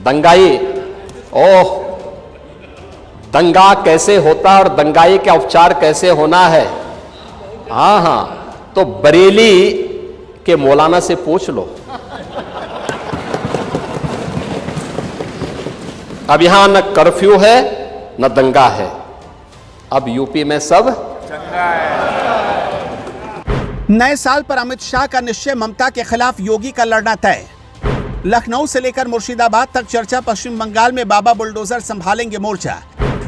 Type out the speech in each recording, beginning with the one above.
दंगाई, ओह, दंगा कैसे होता और दंगाई का उपचार कैसे होना है, हाँ, तो बरेली के मौलाना से पूछ लो। अब यहां न कर्फ्यू है न दंगा है, अब यूपी में सब चंगा है। नए साल पर अमित शाह का निश्चय, ममता के खिलाफ योगी का लड़ना तय। लखनऊ से लेकर मुर्शिदाबाद तक चर्चा, पश्चिम बंगाल में बाबा बुलडोजर संभालेंगे मोर्चा।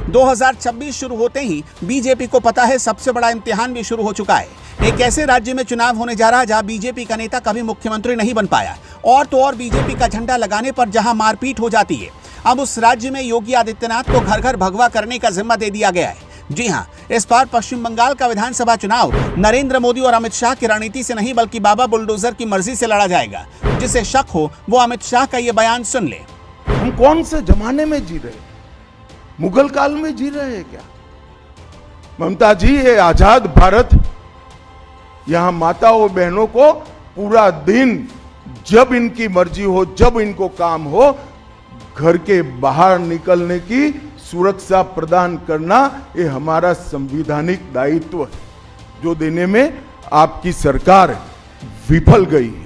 2026 शुरू होते ही बीजेपी को पता है सबसे बड़ा इम्तिहान भी शुरू हो चुका है। एक ऐसे राज्य में चुनाव होने जा रहा है जहां बीजेपी का नेता कभी मुख्यमंत्री नहीं बन पाया, और तो और बीजेपी का झंडा लगाने पर जहां मारपीट हो जाती है। अब उस राज्य में योगी आदित्यनाथ को घर घर भगवा करने का जिम्मा दे दिया गया है। जी हां, इस बार पश्चिम बंगाल का विधानसभा चुनाव नरेंद्र मोदी और अमित शाह की रणनीति से नहीं बल्कि बाबा बुलडोजर की मर्जी से लड़ा जाएगा। जिसे शक हो वो अमित शाह का ये बयान सुन ले। हम कौन से जमाने में जी रहे, मुगल काल में जी रहे हैं क्या? ममता जी, ये आजाद भारत, यहां माताओं बहनों को पूरा दिन जब इनकी मर्जी हो, जब इनको काम हो, घर के बाहर निकलने की सुरक्षा प्रदान करना ये हमारा संवैधानिक दायित्व है, जो देने में आपकी सरकार विफल गई है।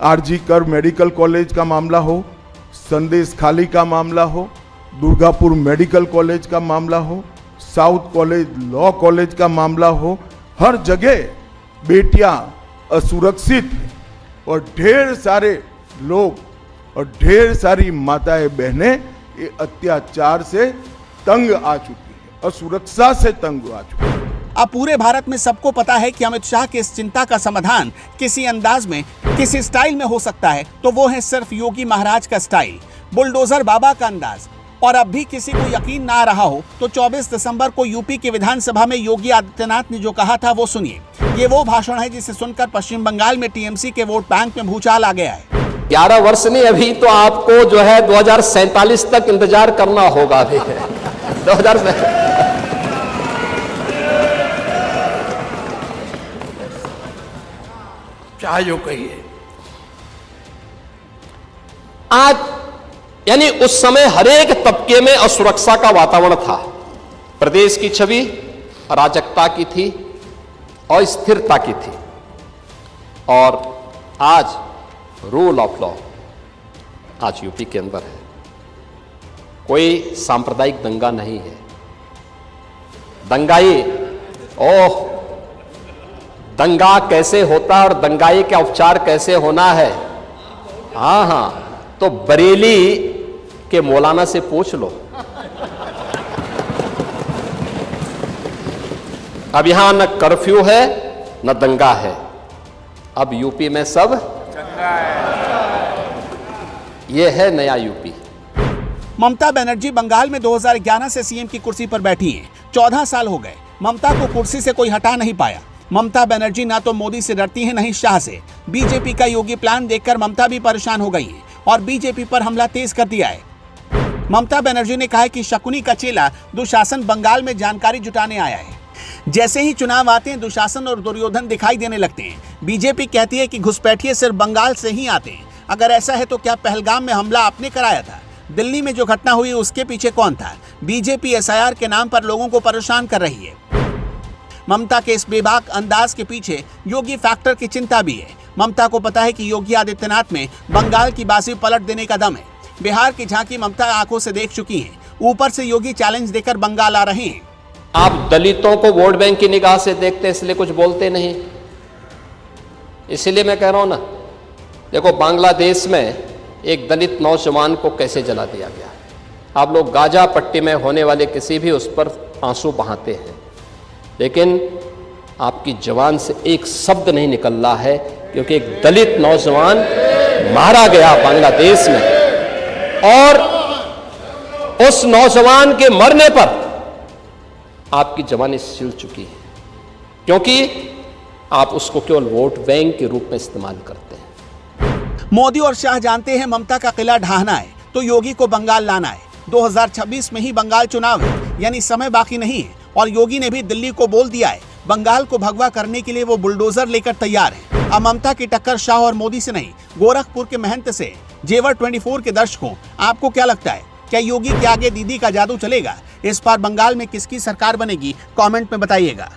आरजी कर मेडिकल कॉलेज का मामला हो, संदेश खाली का मामला हो, दुर्गापुर मेडिकल कॉलेज का मामला हो, साउथ कॉलेज लॉ कॉलेज का मामला हो, हर जगह बेटियां असुरक्षित हैं और ढेर सारे लोग और ढेर सारी माताएं बहनें ये अत्याचार से तंग आ चुकी है, असुरक्षा से तंग आ चुकी है। अब पूरे भारत में सबको पता है कि अमित शाह की इस चिंता का समाधान किसी अंदाज में, किसी स्टाइल में हो सकता है, तो वो है सिर्फ योगी महाराज का स्टाइल, बुलडोजर बाबा का अंदाज। और अब भी किसी को यकीन ना रहा हो तो 24 दिसंबर को यूपी के विधानसभा में योगी आदित्यनाथ ने जो कहा था वो सुनिए। ये वो भाषण है जिसे सुनकर पश्चिम बंगाल में टीएमसी के वोट बैंक में भूचाल आ गया है। 11 वर्ष नहीं, अभी तो आपको जो है 2047 तक इंतजार करना होगा। अभी 2000 चाहे जो कहिए, आज यानी उस समय हरेक तबके में असुरक्षा का वातावरण था। प्रदेश की छवि अराजकता की थी और स्थिरता की थी, और आज रूल ऑफ लॉ आज यूपी के अंदर है। कोई सांप्रदायिक दंगा नहीं है। दंगाई, ओह, दंगा कैसे होता और दंगाई का उपचार कैसे होना है, हाँ, तो बरेली के मौलाना से पूछ लो। अब यहां न कर्फ्यू है न दंगा है, अब यूपी में सब चंगा है। यह है नया यूपी। ममता बनर्जी बंगाल में 2011 से सीएम की कुर्सी पर बैठी हैं। 14 साल हो गए, ममता को कुर्सी से कोई हटा नहीं पाया। ममता बनर्जी ना तो मोदी से डरती हैं, नहीं शाह से। बीजेपी का योगी प्लान देखकर ममता भी परेशान हो गई है और बीजेपी पर हमला तेज कर दिया है। ममता बनर्जी ने कहा है कि शकुनी का चेला दुशासन बंगाल में जानकारी जुटाने आया है। जैसे ही चुनाव आते हैं दुशासन और दुर्योधन दिखाई देने लगते हैं। बीजेपी कहती है कि घुसपैठिए सिर्फ बंगाल से ही आते हैं। अगर ऐसा है तो क्या पहलगाम में हमला आपने कराया था? दिल्ली में जो घटना हुई उसके पीछे कौन था? बीजेपी एसआईआर के नाम पर लोगों को परेशान कर रही है। ममता के इस बेबाक अंदाज के पीछे योगी फैक्टर की चिंता भी है। ममता को पता है कि योगी आदित्यनाथ में बंगाल की बाजी पलट देने का दम है। बिहार की झांकी ममता आंखों से देख चुकी है, ऊपर से योगी चैलेंज देकर बंगाल आ रहे हैं। आप दलितों को वोट बैंक की निगाह से देखते इसलिए कुछ बोलते नहीं। इसलिए मैं कह रहा हूं ना, देखो बांग्लादेश में एक दलित नौजवान को कैसे जला दिया गया। आप लोग गाजा पट्टी में होने वाले किसी भी उस पर आंसू बहाते हैं, लेकिन आपकी जबान से एक शब्द नहीं निकल रहा है, क्योंकि एक दलित नौजवान मारा गया बांग्लादेश में, और उस नौजवान के मरने पर आपकी जबान सिल चुकी है, क्योंकि आप उसको केवल वोट बैंक के रूप में इस्तेमाल करते हैं। मोदी और शाह जानते हैं ममता का किला ढाहना है तो योगी को बंगाल लाना है। 2026 में ही बंगाल चुनाव है, यानी समय बाकी नहीं है, और योगी ने भी दिल्ली को बोल दिया है बंगाल को भगवा करने के लिए वो बुलडोजर लेकर तैयार है। अब ममता की टक्कर शाह और मोदी से नहीं, गोरखपुर के महंत से, जेवर 24 के दर्शकों, आपको क्या लगता है, क्या योगी के आगे दीदी का जादू चलेगा? इस बार बंगाल में किसकी सरकार बनेगी? कमेंट में बताइएगा।